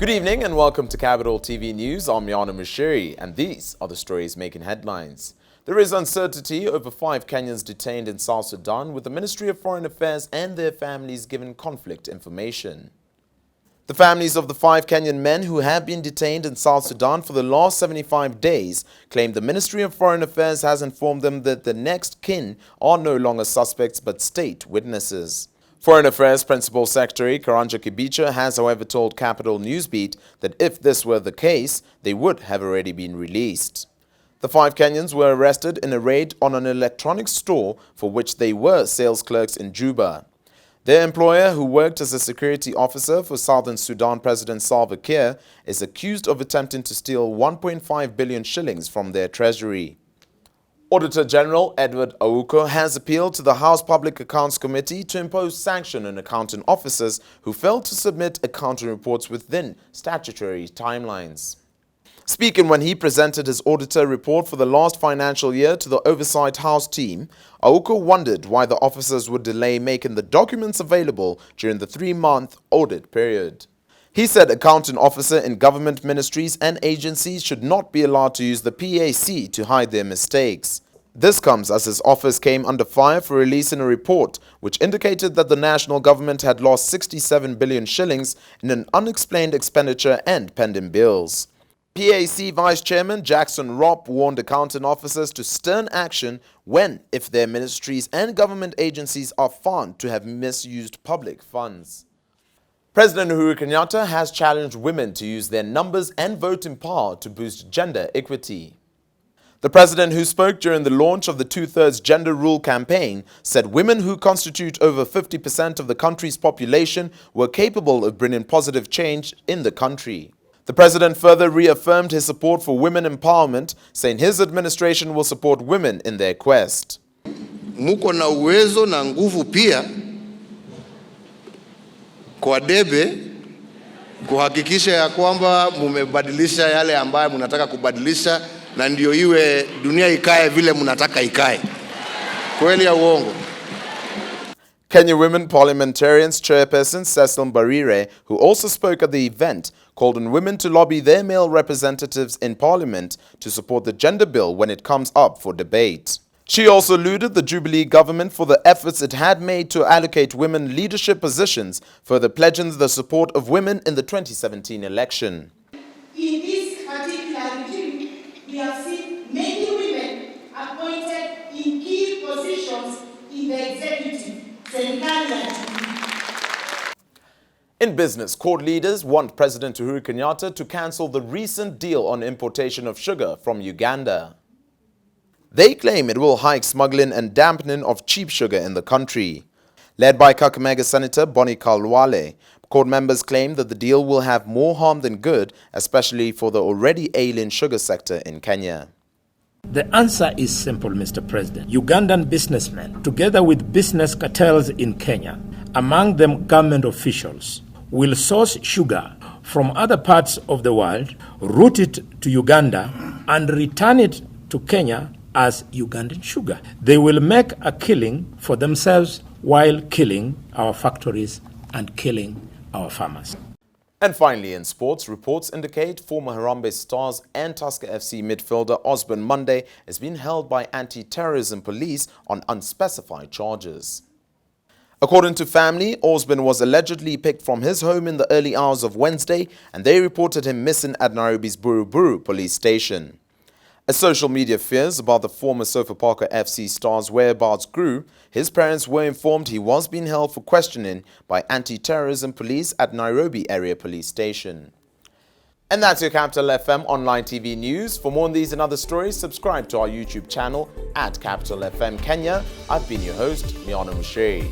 Good evening and welcome to Capital TV News. I'm Yana Mushiri and these are the stories making headlines. There is uncertainty over 5 Kenyans detained in South Sudan, with the Ministry of Foreign Affairs and their families given conflict information. The families of the 5 Kenyan men who have been detained in South Sudan for the last 75 days claim the Ministry of Foreign Affairs has informed them that the next kin are no longer suspects but state witnesses. Foreign Affairs Principal Secretary Karanja Kibicha has, however, told Capital Newsbeat that if this were the case, they would have already been released. The 5 Kenyans were arrested in a raid on an electronics store for which they were sales clerks in Juba. Their employer, who worked as a security officer for Southern Sudan President Salva Kiir, is accused of attempting to steal 1.5 billion shillings from their treasury. Auditor General Edward Ouko has appealed to the House Public Accounts Committee to impose sanction on accounting officers who failed to submit accounting reports within statutory timelines. Speaking when he presented his auditor report for the last financial year to the Oversight House team, Ouko wondered why the officers would delay making the documents available during the 3-month audit period. He said accounting officers in government ministries and agencies should not be allowed to use the PAC to hide their mistakes. This comes as his office came under fire for releasing a report which indicated that the national government had lost 67 billion shillings in an unexplained expenditure and pending bills. PAC Vice Chairman Jackson Ropp warned accounting officers to stern action if their ministries and government agencies are found to have misused public funds. President Uhuru Kenyatta has challenged women to use their numbers and voting power to boost gender equity. The president, who spoke during the launch of the 2/3 gender rule campaign, said women, who constitute over 50% of the country's population, were capable of bringing positive change in the country. The president further reaffirmed his support for women empowerment, saying his administration will support women in their quest. Muko na uwezo na nguvu pia kwa debe kuhakikisha ya kwamba mumebadilisha yale ambayo mnataka kubadilisha, na ndio iwe dunia ikae vile mnataka ikae. Kweli ya uongo? Kenya Women Parliamentarians Chairperson Cecil Mbarire, who also spoke at the event, called on women to lobby their male representatives in Parliament to support the gender bill when it comes up for debate. She also lauded the Jubilee government for the efforts it had made to allocate women leadership positions, further pledging the support of women in the 2017 election. In this particular regime, we have seen many women appointed in key positions in the executive. In business, court leaders want President Uhuru Kenyatta to cancel the recent deal on importation of sugar from Uganda. They claim it will hike smuggling and dampening of cheap sugar in the country. Led by Kakamega Senator Boni Khalwale, court members claim that the deal will have more harm than good, especially for the already ailing sugar sector in Kenya. The answer is simple, Mr. President. Ugandan businessmen, together with business cartels in Kenya, among them government officials, will source sugar from other parts of the world, route it to Uganda, and return it to Kenya as Ugandan sugar. They will make a killing for themselves while killing our factories and killing our farmers. And finally, in sports, reports indicate former Harambee Stars and Tusker FC midfielder Osborne Monday is being held by anti-terrorism police on unspecified charges. According to family, Osborne was allegedly picked from his home in the early hours of Wednesday, and they reported him missing at Nairobi's Buruburu police station. As social media fears about the former Sofapaka FC star's whereabouts grew, his parents were informed he was being held for questioning by anti-terrorism police at Nairobi Area Police Station. And that's your Capital FM online TV news. For more on these and other stories, subscribe to our YouTube channel at Capital FM Kenya. I've been your host, Yana Mushiri.